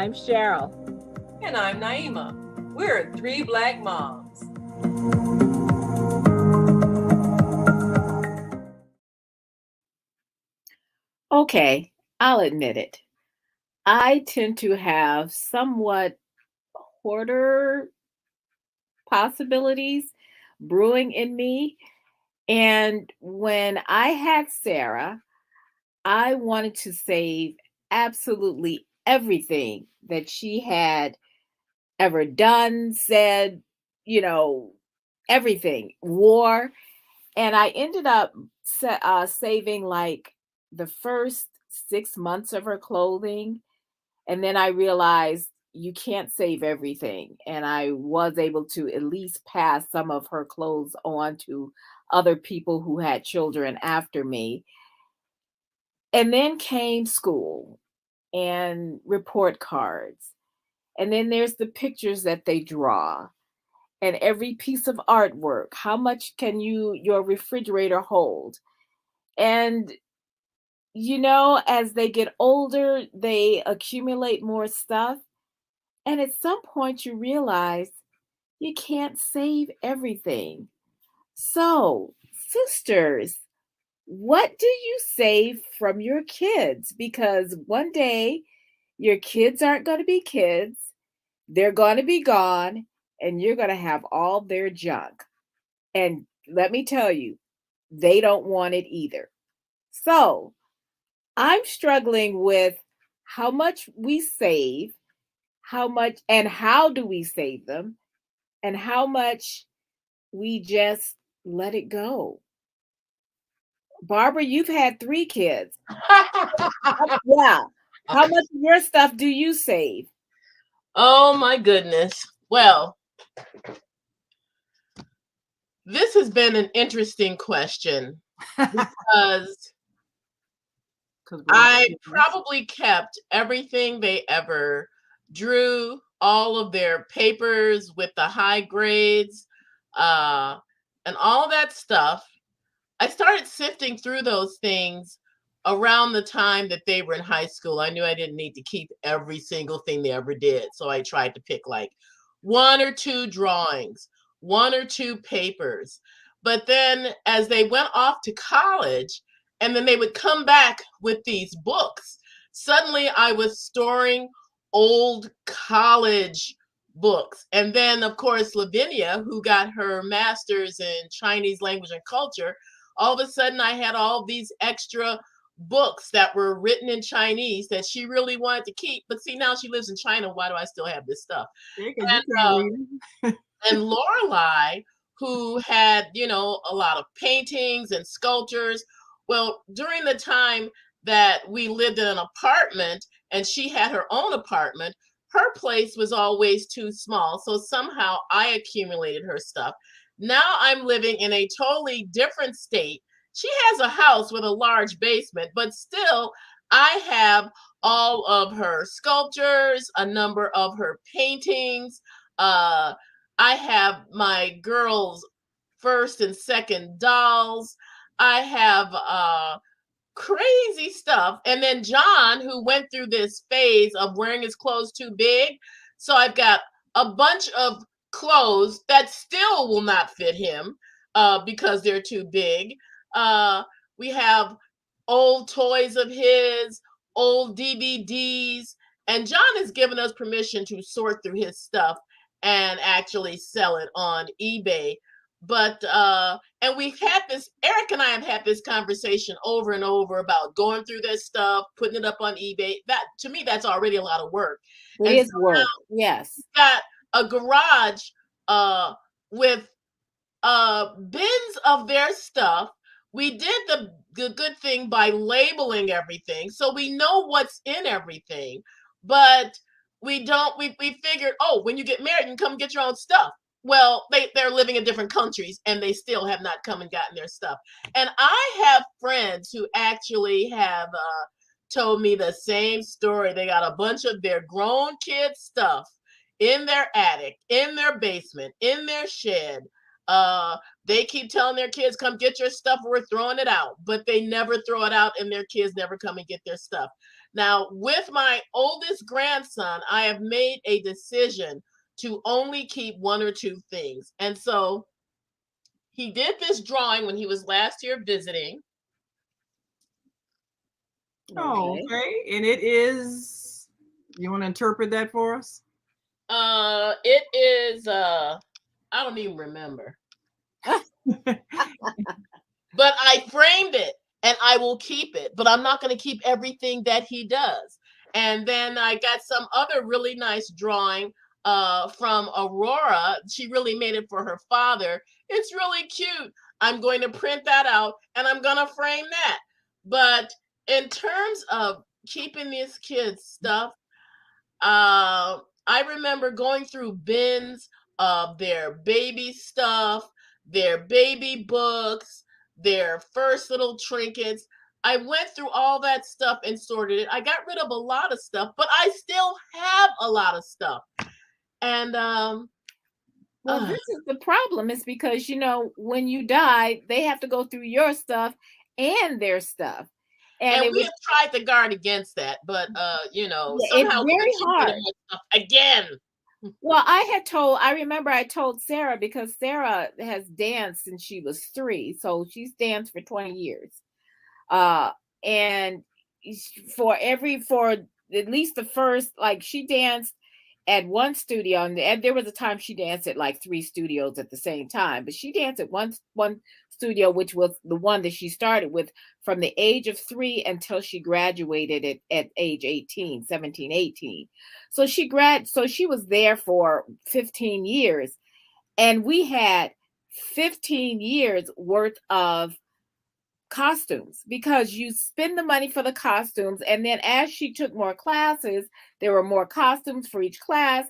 I'm Cheryl. And I'm Naima. We're three Black moms. Okay, I'll admit it. I tend to have somewhat hoarder possibilities brewing in me. And when I had Sarah, I wanted to save absolutely everything that she had ever done, said, you know, everything, wore. And I ended up saving like the first 6 months of her clothing. And then I realized you can't save everything. And I was able to at least pass some of her clothes on to other people who had children after me. And then came school and report cards. And then there's the pictures that they draw and every piece of artwork. How much can your refrigerator hold? And as they get older, they accumulate more stuff. And at some point, you realize you can't save everything. So, sisters, what do you save from your kids? Because one day your kids aren't going to be kids, they're going to be gone, and you're going to have all their junk. And let me tell you, they don't want it either. So, I'm struggling with how much we save, how much and how do we save them, and how much we just let it go. Barbara, you've had 3 kids. Yeah. How much of your stuff do you save? Oh my goodness. Well, this has been an interesting question because I probably kept everything they ever drew, all of their papers with the high grades, and all that stuff. I started sifting through those things around the time that they were in high school. I knew I didn't need to keep every single thing they ever did. So I tried to pick like 1 or 2 drawings, 1 or 2 papers. But then as they went off to college, and then they would come back with these books, suddenly I was storing old college books. And then, of course, Lavinia, who got her master's in Chinese language and culture, all of a sudden I had all these extra books that were written in Chinese that she really wanted to keep. But see, now she lives in China. Why do I still have this stuff? And Lorelai, who had, a lot of paintings and sculptures. Well, during the time that we lived in an apartment and she had her own apartment, her place was always too small. So somehow I accumulated her stuff. Now I'm living in a totally different state. She has a house with a large basement, but still I have all of her sculptures, a number of her paintings. I have my girls' first and second dolls. I have crazy stuff. And then John, who went through this phase of wearing his clothes too big. So I've got a bunch of clothes that still will not fit him because they're too big. We have old toys of his, old DVDs, and John has given us permission to sort through his stuff and actually sell it on eBay. But and we've had this, Eric and I have had this conversation over and over about going through this stuff, putting it up on eBay. That, to me, that's already a lot of work. It is work. Yes. Got a garage with bins of their stuff. We did the good thing by labeling everything, so we know what's in everything. But we don't. We figured, oh, when you get married, you can come get your own stuff. Well, they're living in different countries and they still have not come and gotten their stuff. And I have friends who actually have told me the same story. They got a bunch of their grown kids' stuff in their attic, in their basement, in their shed. They keep telling their kids, come get your stuff, we're throwing it out. But they never throw it out and their kids never come and get their stuff. Now, with my oldest grandson, I have made a decision to only keep one or two things. And so he did this drawing when he was last year visiting. Oh, Okay. okay. And it is, you want to interpret that for us? It is I don't even remember. But I framed it and I will keep it, but I'm not going to keep everything that he does. And then I got some other really nice drawing from Aurora. She really made it for her father. It's really cute. I'm going to print that out and I'm going to frame that. But in terms of keeping these kids stuff, I remember going through bins of their baby stuff, their baby books, their first little trinkets. I went through all that stuff and sorted it. I got rid of a lot of stuff, but I still have a lot of stuff. And Well, this is the problem. Is because when you die, they have to go through your stuff and their stuff, and and it we was have tried to guard against that, but it's somehow we very keep getting hard. my stuff again. Well, I remember I told Sarah because Sarah has danced since she was 3, so she's danced for 20 years. Uh, and for at least the first, like she danced at one studio, and there was a time she danced at like 3 studios at the same time, but she danced at one studio, which was the one that she started with from the age of 3 until she graduated at age 18, 17, 18. So she was there for 15 years, and we had 15 years worth of costumes because you spend the money for the costumes, and then as she took more classes, there were more costumes for each class.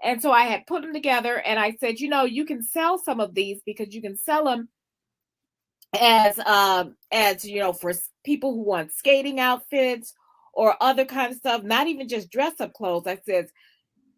And so I had put them together and I said, you can sell some of these because you can sell them as for people who want skating outfits or other kind of stuff, not even just dress up clothes. I said,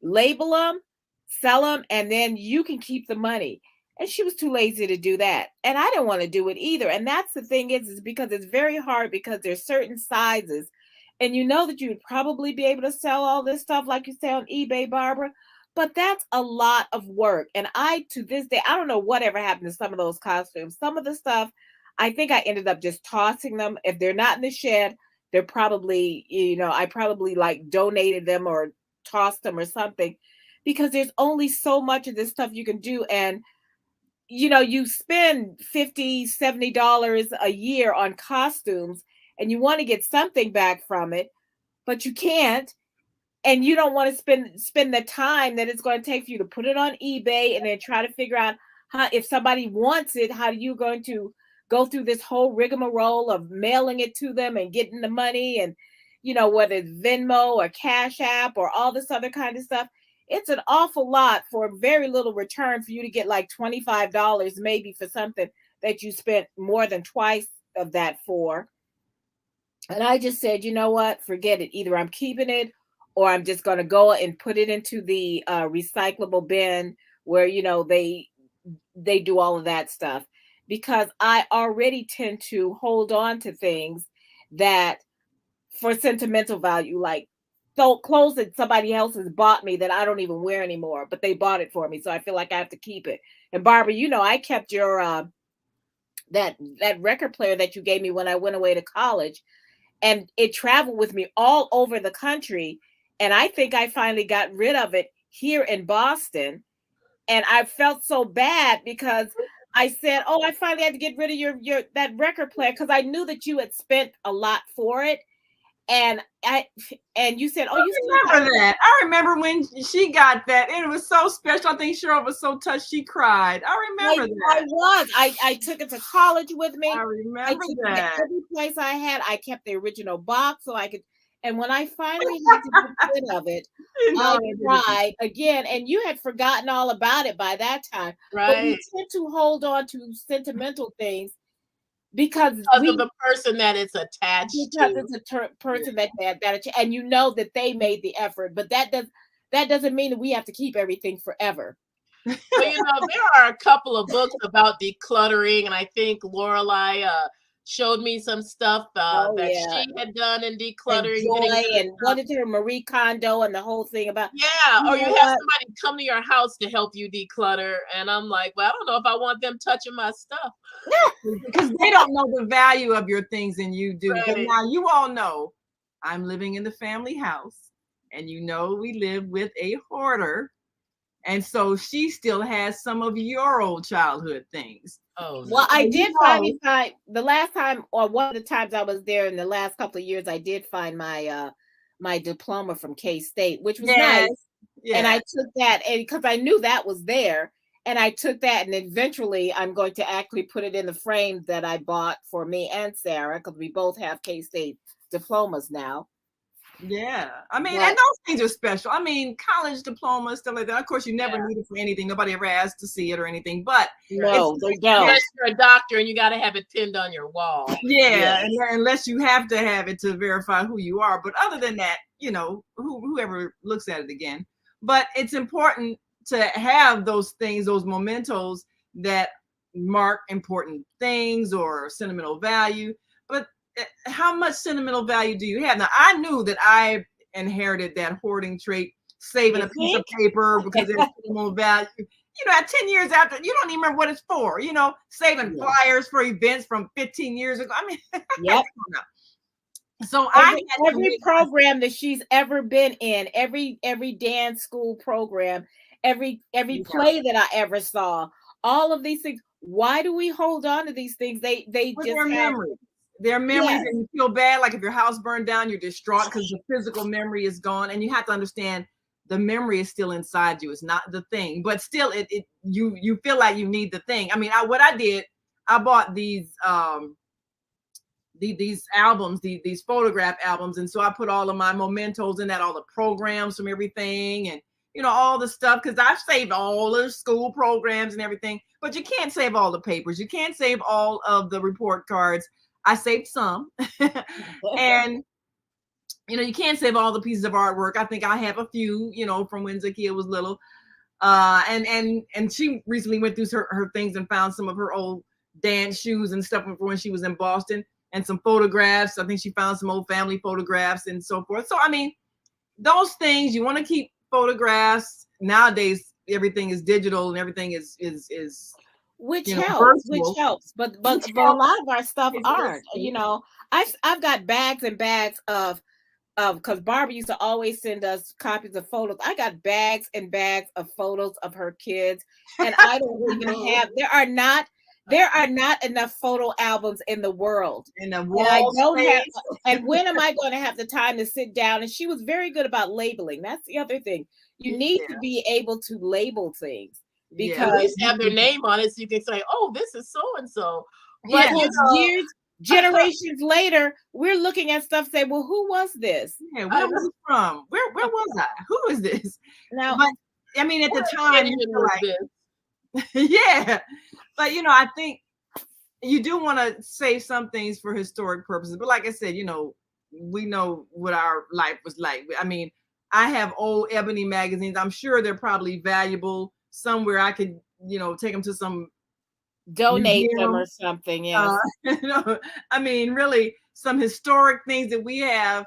label them, sell them, and then you can keep the money. And she was too lazy to do that. And I didn't want to do it either. And that's the thing is because it's very hard because there's certain sizes. And you know that you would probably be able to sell all this stuff, like you say on eBay, Barbara. But that's a lot of work. And to this day, I don't know whatever happened to some of those costumes. Some of the stuff, I think I ended up just tossing them. If they're not in the shed, they're probably, I probably like donated them or tossed them or something, because there's only so much of this stuff you can do. And you spend $50-$70 a year on costumes and you want to get something back from it, but you can't. And you don't want to spend the time that it's going to take for you to put it on eBay and then try to figure out how, if somebody wants it, how are you going to go through this whole rigmarole of mailing it to them and getting the money, and whether it's Venmo or Cash App or all this other kind of stuff. It's an awful lot for very little return for you to get like $25 maybe for something that you spent more than twice of that for. And I just said, you know what, forget it. Either I'm keeping it or I'm just going to go and put it into the recyclable bin where, they do all of that stuff, because I already tend to hold on to things that for sentimental value, like clothes that somebody else has bought me that I don't even wear anymore, but they bought it for me. So I feel like I have to keep it. And Barbara, I kept your, that record player that you gave me when I went away to college, and it traveled with me all over the country. And I think I finally got rid of it here in Boston. And I felt so bad because I said, "Oh, I finally had to get rid of your that record player," because I knew that you had spent a lot for it. And you said, "Oh, you still remember that. I remember when she got that, and it was so special. I think Cheryl was so touched she cried. I remember that. I took it to college with me. I remember that. Every place I had, I kept the original box so I could. And when I finally had to get rid of it, I cried again. And you had forgotten all about it by that time. Right. But we tend to hold on to sentimental things because of the person that it's attached because to. it's a person that and that they made the effort, but that doesn't mean that we have to keep everything forever. Well, there are a couple of books about decluttering, and I think Lorelei, showed me some stuff Oh that yeah. she had done in And decluttering, getting Joy rid of and stuff. what is her Marie Kondo and the whole thing about, Yeah, you or know you have what? somebody come to your house to help you declutter, and I'm like, well, I don't know if I want them touching my stuff. Because they don't know the value of your things and you do. But Right. now you all know I'm living in the family house, and you know we live with a hoarder. And so she still has some of your old childhood things. Oh Well, no. I So you did know, finally find the last time, or one of the times I was there in the last couple of years, I did find my diploma from K State, which was yes, nice. And yeah. I took that, and because I knew that was there, and I took that, and eventually I'm going to actually put it in the frame that I bought for me and Sarah, because we both have K State diplomas now. Yeah, I mean, and But those things are special. I mean, college diplomas, stuff like that. Of course, you never Yeah. need it for anything. Nobody ever asked to see it or anything. But it's no, they Unless don't. you're a doctor and you got to have it pinned on your wall. yeah, Yes. unless you have to have it to verify who you are. But other than that, you know, whoever looks at it again. But it's important to have those things, those mementos that mark important things or sentimental value. But how much sentimental value do you have? Now, I knew that I inherited that hoarding trait, saving You a piece of think? paper because there's sentimental value. You know, at 10 years after, you don't even remember what it's for, you know, saving Yeah. flyers for events from 15 years ago. I mean, Yep. so I had to Every make my, program that she's ever been in, every dance school program, every yeah, play that I ever saw, all of these things. Why do we hold on to these things? They with just their have, memories. Their memories, yes, and you feel bad. Like if your house burned down, you're distraught because the physical memory is gone. And you have to understand the memory is still inside you. It's not the thing, but still you feel like you need the thing. I mean, what I did, I bought these albums, these photograph albums, and so I put all of my mementos in that, all the programs from everything, and you know all the stuff because I've saved all the school programs and everything. But you can't save all the papers. You can't save all of the report cards. I saved some, and you know you can't save all the pieces of artwork. I think I have a few, you know, from when Zakia was little. And she recently went through her things and found some of her old dance shoes and stuff from when she was in Boston and some photographs. I think she found some old family photographs and so forth. So I mean, those things you want to keep photographs. Nowadays, everything is digital and everything is which you know helps, which virtual. helps. Which But a helps. lot of our stuff aren't. Exactly. You know, I've got bags and bags of because Barbara used to always send us copies of photos. I got bags and bags of photos of her kids, and I don't even have. There are not enough photo albums in the world, In the and I wall don't have. space. And when am I going to have the time to sit down? And she was very good about labeling. That's the other thing. You need to Yeah, be able to label things At yeah, because least have their name on it so you can say, oh, this is so and so. But yeah, you because know, years, generations later, we're looking at stuff. Say, well, who was this? yeah. I Where was know it from? Where was I? Who is this? Now, But I mean, at the what time, you occasion feel was like, this? yeah. But you know, I think you do want to save some things for historic purposes. But like I said, you know, we know what our life was like. I mean, I have old ebony magazines. I'm sure they're probably valuable somewhere. I could, you know, take them to some donate them museum. or something. Yes. You know, I mean, really, some historic things that we have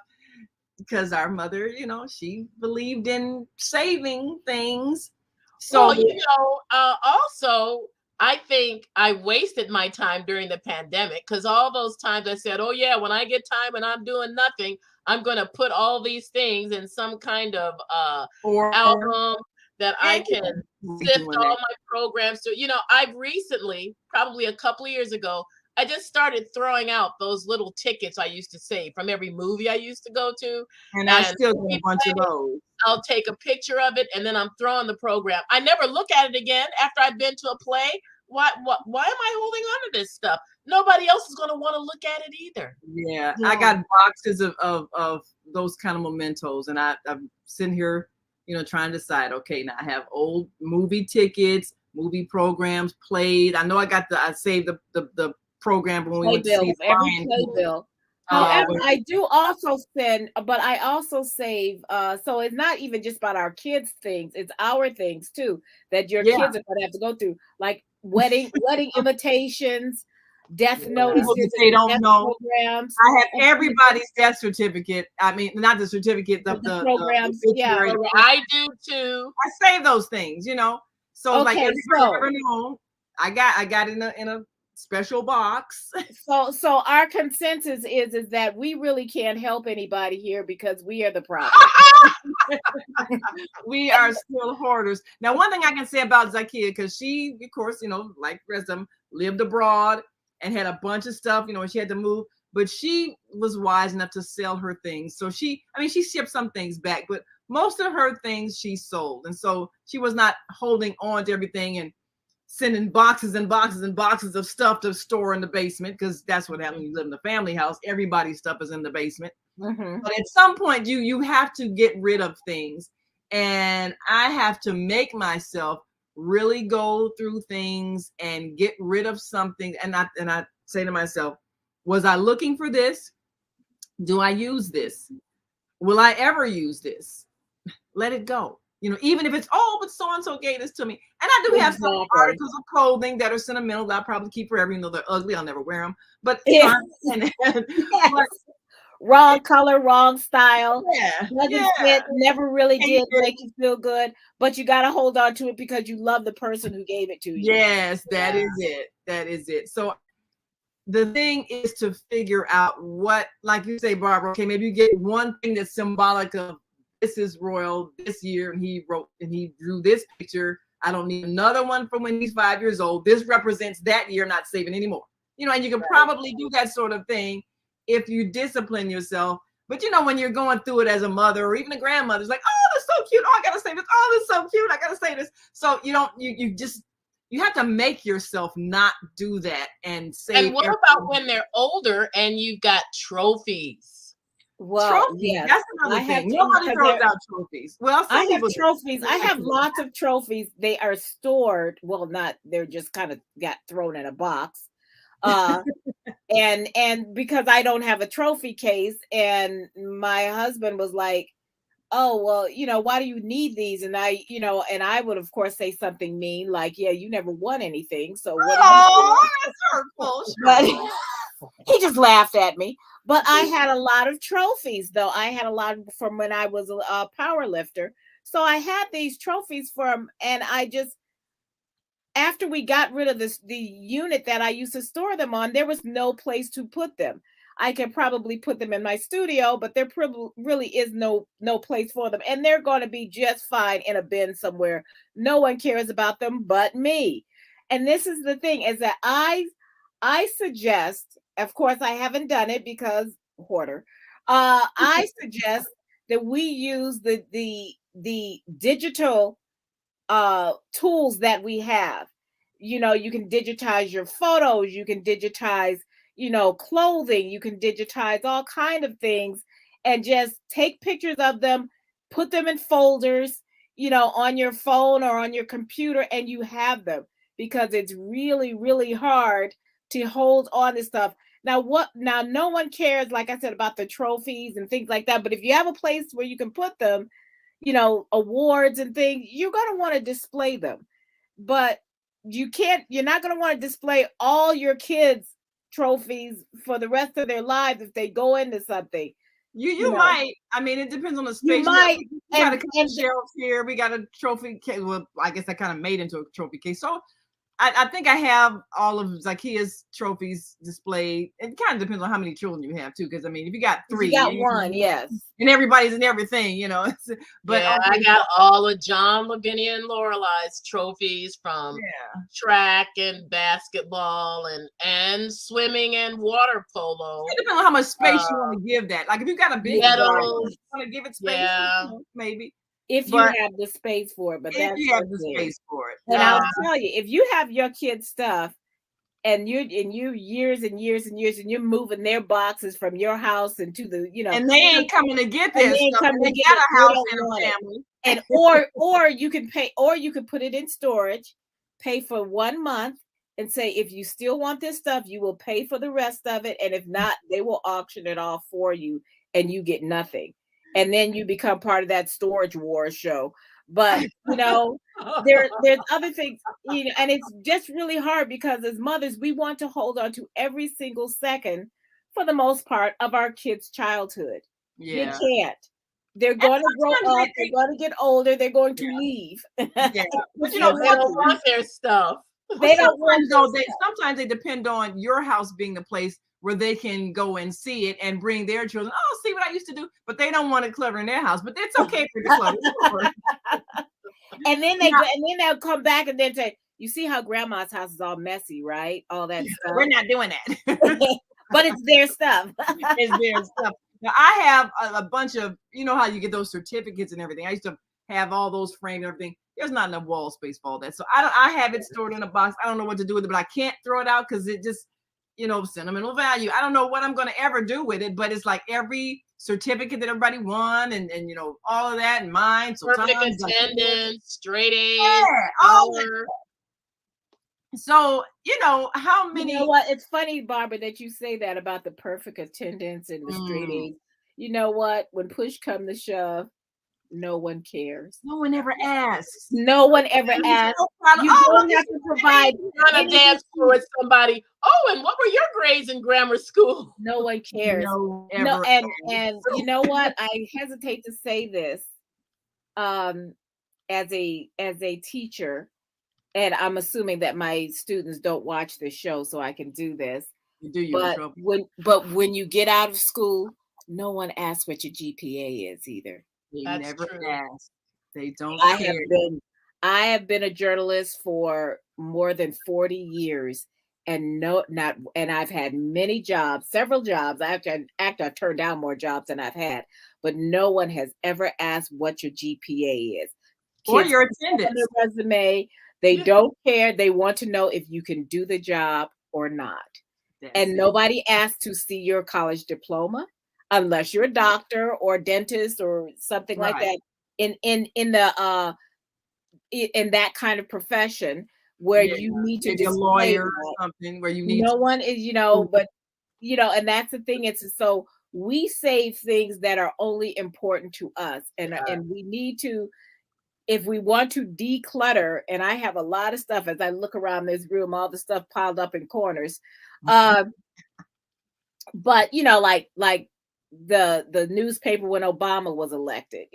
because our mother, you know, she believed in saving things. Well, So you know, also, I think I wasted my time during the pandemic because all those times I said, oh, yeah, when I get time and I'm doing nothing, I'm going to put all these things in some kind of or album that yeah, I can we sift doing all that. my programs to. You know, I've recently, probably a couple of years ago, I just started throwing out those little tickets I used to save from every movie I used to go to. And I And still got a movie bunch of those. I'll take a picture of it and then I'm throwing the program. I never look at it again after I've been to a play. Why am I holding on to this stuff? Nobody else is going to want to look at it either. Yeah, I Yeah. got boxes of those kind of mementos, and I'm sitting here, you know, trying to decide. Okay, now I have old movie tickets, movie programs played. I know I saved the program when we went to see Playbills, every Lion King. playbill. However, When, I do also send, but I also save. So it's not even just about our kids' things; it's our things too that your yeah, kids are going to have to go through, like wedding invitations, death For people notices that and they don't death know, programs. I have And everybody's death certificate. I mean, not the certificate, the programs, yeah. obituary. Oh, I do too. I save those things, you know. So it's like Okay, everybody ever known. I got in a special box. so our consensus is that we really can't help anybody here because we are the problem. We are still hoarders. Now, one thing I can say about Zakia, because she, of course, you know, like the rest of them, lived abroad and had a bunch of stuff, you know, and she had to move, but she was wise enough to sell her things. So she shipped some things back, but most of her things she sold. And so she was not holding on to everything and sending boxes and boxes and boxes of stuff to store in the basement, because that's what happens when you live in a family house. Everybody's stuff is in the basement. Mm-hmm. But at some point, you have to get rid of things, and I have to make myself really go through things and get rid of something. And I say to myself, was I looking for this? Do I use this? Will I ever use this? Let it go. You know, even if it's, oh, but so and so gave this to me. And I do have some Exactly. articles of clothing that are sentimental that I'll probably keep forever, even though they're ugly. I'll never wear them. But you know, Yes. but Wrong color, wrong style, yeah, doesn't yeah. fit, never really did Hatred. make you feel good, but you got to hold on to it because you love the person who gave it to you. Yes, that Yeah. is it. That is it. So the thing is to figure out what, like you say, Barbara, okay, maybe you get one thing that's symbolic of this is Royal this year, and he wrote and he drew this picture. I don't need another one from when he's 5 years old. This represents that year, not saving anymore. You know, and you can probably do that sort of thing if you discipline yourself. But you know, when you're going through it as a mother or even a grandmother, it's like, oh, that's so cute. Oh, I gotta say this. Oh, that's so cute. I gotta say this. So you don't, you just, you have to make yourself not do that and save. And what about when they're older and you've got trophies? Well, trophies? yes, That's I another have thing. to Nobody because throws out trophies. Well, I some have people trophies. do. I have lots of trophies. They are stored. Well, not they're just kind of got thrown in a box. Uh and because I don't have a trophy case, and my husband was like, oh, well, why do you need these? And I would of course say something mean like, yeah, you never won anything, so what do you Oh, care? that's hurtful. But Sure. he just laughed at me. But I had a lot of trophies, though. I had a lot from when I was a power lifter. So I had these trophies from, and I just, after we got rid of the unit that I used to store them on, there was no place to put them. I could probably put them in my studio, but there really is no place for them, and they're going to be just fine in a bin somewhere. No one cares about them but me. And this is the thing: is that I suggest, of course, I haven't done it because hoarder. I suggest that we use the digital tools that we have. You can digitize your photos, you can digitize, clothing, you can digitize all kind of things, and just take pictures of them, put them in folders, on your phone or on your computer, and you have them, because it's really, really hard to hold on to stuff. Now no one cares, like I said, about the trophies and things like that, but if you have a place where you can put them, awards and things, you're going to want to display them. But you're not going to want to display all your kids' trophies for the rest of their lives if they go into something. You might. I mean, it depends on the You space. might. We got a couple shelves here. We got a trophy case. Well, I guess I kind of made into a trophy case. So I think I have all of Zakia's trophies displayed. It kind of depends on how many children you have too, because I mean, if you got three, you got one, yes, and everybody's in everything, But yeah, okay, I got all of John, Lavinia, and Lorelei's trophies from yeah. track and basketball and swimming and water polo. It depends on how much space you want to give that. Like if you got a big garden, Medals. you want to give it space, Yeah. maybe. if you But have the space for it. But if that's you have the okay. space for it. And Yeah. I'll tell you, if you have your kids' stuff, and you years and years and years, and you're moving their boxes from your house into the, And they ain't coming to get and their they ain't stuff. coming They to get got it, a they house don't and a want it. family. And or you can pay, or you can put it in storage, pay for 1 month, and say, if you still want this stuff, you will pay for the rest of it, and if not, they will auction it off for you, and you get nothing. And then you become part of that storage war show. But there's other things, and it's just really hard because as mothers, we want to hold on to every single second, for the most part, of our kids' childhood. You Yeah. can't. They're And going to grow sometimes up. They're going to get older. They're going to leave. yeah. But If you you know, And they don't want to, want their stuff. but they don't want sometimes though, this. sometimes they depend on your house being the place where they can go and see it and bring their children. Oh, see what I used to do, but they don't want it clutter in their house. But it's okay for the clutter. Sure. And then they Now, go, and then they'll come back and then say, "You see how grandma's house is all messy, right? All that stuff." we're not doing that. But it's their stuff. It's their stuff. Now I have a bunch of, you know how you get those certificates and everything. I used to have all those framed and everything. There's not enough wall space for all that. So I have it stored in a box. I don't know what to do with it, but I can't throw it out because it just, sentimental value. I don't know what I'm gonna ever do with it, but it's like every certificate that everybody won and all of that and mine. So Perfect times like, attendance, straight A's, yeah, all that. honor. So how You many know what? It's funny, Barbara, that you say that about the perfect attendance and the straight Mm, A's. You know what? When push come to shove, no one cares. no one ever asks. No one ever I'm asks. so proud of, You oh, don't look have at to provide On a any dance floor excuse. with somebody. Oh, and what were your grades in grammar school? No one cares. no No, ever and you know what? I hesitate to say this, um, as a teacher, and I'm assuming that my students don't watch this show, so I can do this. you're in But trouble. when you get out of school, no one asks what your GPA is either. They That's never true. ask. They don't I care. have been a journalist for more than 40 years, and no not and I've had many jobs, several jobs. I've turned down more jobs than I've had, but no one has ever asked what your GPA is. Or Kids your put that on attendance. their resume. They Yeah. don't care. They want to know if you can do the job or not. That's And it. nobody asks to see your college diploma unless you're a doctor or a dentist or something like Right. that in the in that kind of profession where Yeah. you need to Maybe a display lawyer or that. something where you need No to one is, but and that's the thing. It's so we save things that are only important to us, and we need to, if we want to declutter. And I have a lot of stuff as I look around this room, all the stuff piled up in corners. Um, but like the newspaper when Obama was elected.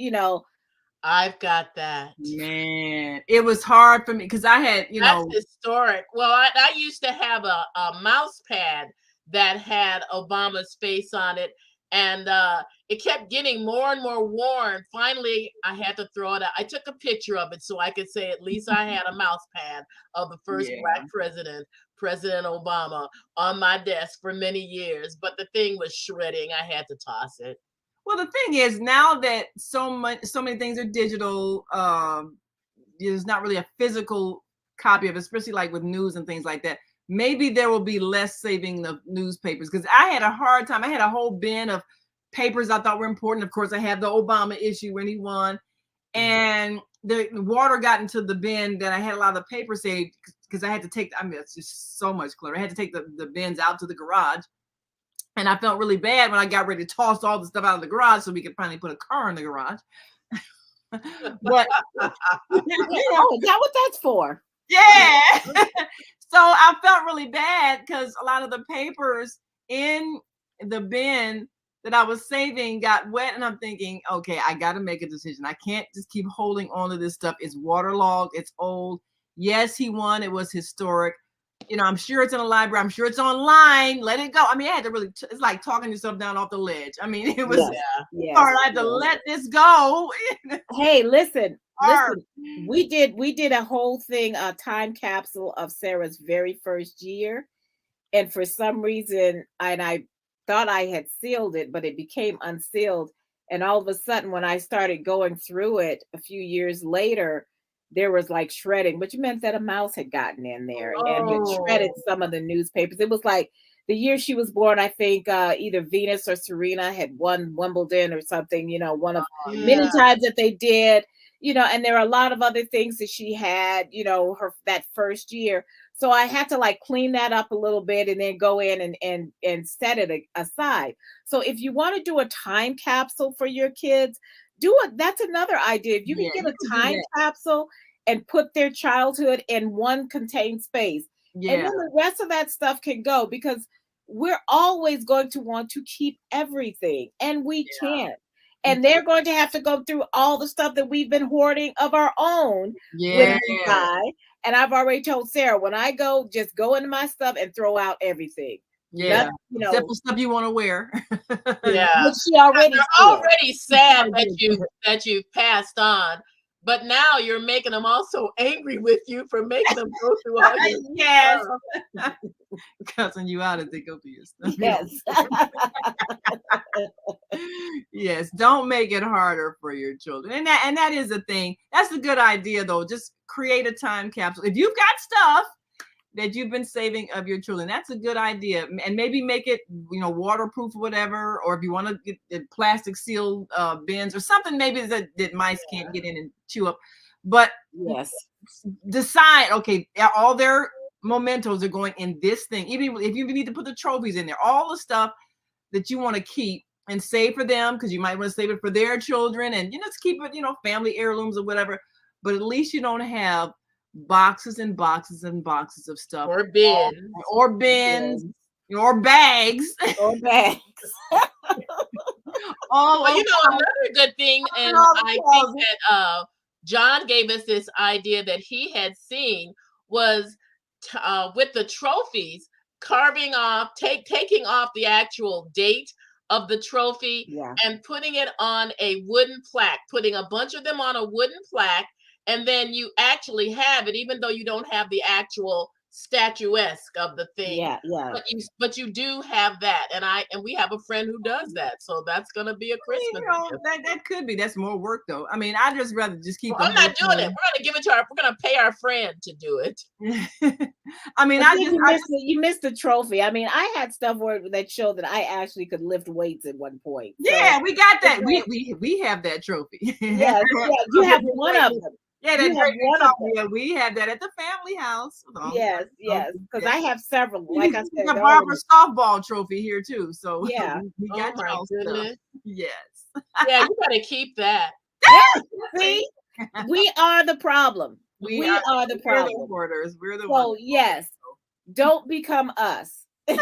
I've got that. man, it was hard for me because I had, That's historic. Well, I used to have a mouse pad that had Obama's face on it, and it kept getting more and more worn. Finally, I had to throw it out. I took a picture of it so I could say at least I had a mouse pad of the first yeah. Black president, President Obama, on my desk for many years. But the thing was shredding. I had to toss it. Well, the thing is, now that so many things are digital, there's not really a physical copy of it, especially like with news and things like that. Maybe there will be less saving the newspapers because I had a hard time. I had a whole bin of papers I thought were important. Of course, I had the Obama issue when he won, and the water got into the bin that I had a lot of the paper saved because I had to take. I mean, it's just so much clutter. I had to take the bins out to the garage. And I felt really bad when I got ready to toss all the stuff out of the garage so we could finally put a car in the garage. But Oh, is that what that's for? yeah. So I felt really bad because a lot of the papers in the bin that I was saving got wet. And I'm thinking, okay, I got to make a decision. I can't just keep holding on to this stuff. It's waterlogged. It's old. Yes, he won. It was historic. I'm sure it's in a library. I'm sure it's online. Let it go. I mean, I had to really, it's like talking yourself down off the ledge. I mean, it was Yes, hard. I had to let this go. Hey, listen, Hard. we did a whole thing, a time capsule of Sarah's very first year. And for some reason, and I thought I had sealed it, but it became unsealed. And all of a sudden, when I started going through it a few years later, there was like shredding, which meant that a mouse had gotten in there and had shredded some of the newspapers. It was like the year she was born, I think either Venus or Serena had won Wimbledon or something, one of many times that they did, and there are a lot of other things that she had, her that first year. So I had to like clean that up a little bit and then go in and set it aside. So if you want to do a time capsule for your kids, do it. That's another idea. If you can get a time capsule and put their childhood in one contained space. And then the rest of that stuff can go, because we're always going to want to keep everything, and we can't. And they're going to have to go through all the stuff that we've been hoarding of our own when we die. And I've already told Sarah, when I go, just go into my stuff and throw out everything. Yeah, except for stuff you want to wear. Yeah, but she already they're already sad that you passed on, but now you're making them also angry with you for making them go through all your stuff. Cussing you out as they go through your stuff. Yes. Yes, don't make it harder for your children. And that is a thing. That's a good idea, though. Just create a time capsule. If you've got stuff that you've been saving of your children, that's a good idea. And maybe make it, waterproof or whatever. Or if you want to get plastic sealed bins or something, maybe that mice can't get in and chew up. But decide, okay, all their mementos are going in this thing. Even if you need to put the trophies in there, all the stuff that you want to keep and save for them, because you might want to save it for their children, and just keep it, family heirlooms or whatever. But at least you don't have boxes and boxes and boxes of stuff, or bins, or bags, or bags. Well, another good thing, and I think that John gave us this idea that he had seen was with the trophies, carving off, taking off the actual date of the trophy and putting it on a wooden plaque, putting a bunch of them on a wooden plaque, and then you actually have it, even though you don't have the actual statuesque of the thing. But you do have that, and we have a friend who does that, so that's gonna be a Christmas gift. That could be. That's more work, though. I mean, I'd just rather just keep. I'm not doing it. We're gonna give it to we're gonna pay our friend to do it. I mean, you missed the trophy. I mean, I had stuff that showed that I actually could lift weights at one point. Yeah, we got that. We have that trophy. Yeah, you have one of them. Yeah, that we have that at the family house. Yes, because I have several. Like I said, Barbara softball trophy here too. So we got y'all stuff. Yes. Yeah, you gotta keep that. See, we are the problem. We are the problem. We're the hoarders. We're the ones. Yes, don't become us. But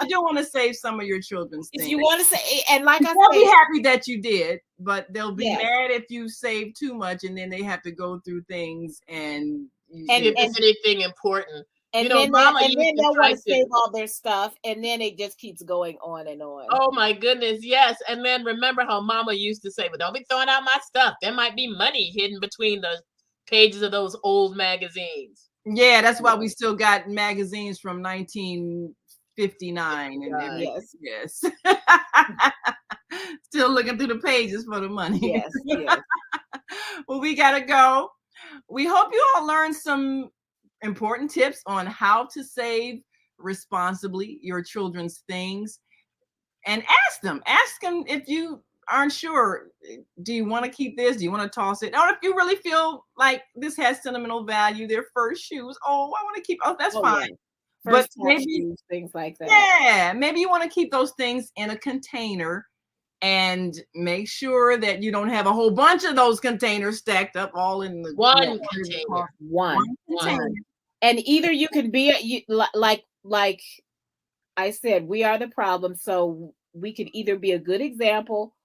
you do want to save some of your children's things. You want to say, and like they'll be happy that you did, but they'll be mad if you save too much, and then they have to go through things and if it's anything important. And then they'll want to save all their stuff, and then it just keeps going on and on. Oh my goodness, yes. And then remember how Mama used to say, "But don't be throwing out my stuff. There might be money hidden between the pages of those old magazines." Yeah, that's why we still got magazines from 1959. Yes. Still looking through the pages for the money. Yes. Well, we gotta go. We hope you all learned some important tips on how to save responsibly your children's things, and ask them if you aren't sure, do you want to keep this, do you want to toss it, or if you really feel like this has sentimental value, their first shoes, I want to keep, that's fine. But maybe shoes, things like that. Yeah, maybe you want to keep those things in a container, and make sure that you don't have a whole bunch of those containers stacked up all in the one container. One container. And either you can be like I said, we are the problem, so we can either be a good example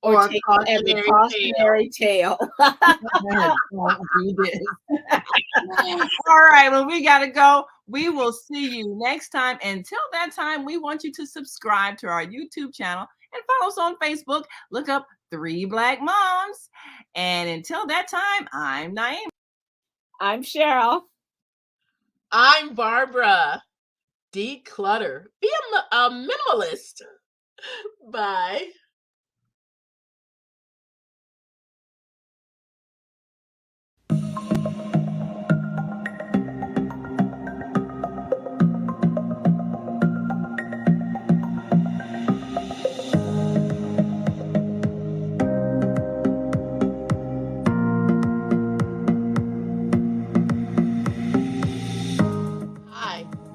or take every cautionary tale. All right, well, we gotta go. We will see you next time. Until that time, we want you to subscribe to our YouTube channel and follow us on Facebook. Look up 3 Black Moms. And until that time, I'm Naima. I'm Cheryl. I'm Barbara. Declutter. Be a minimalist. Bye.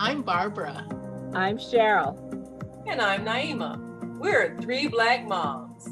I'm Barbara. I'm Cheryl. And I'm Naima. We're 3 Black Moms.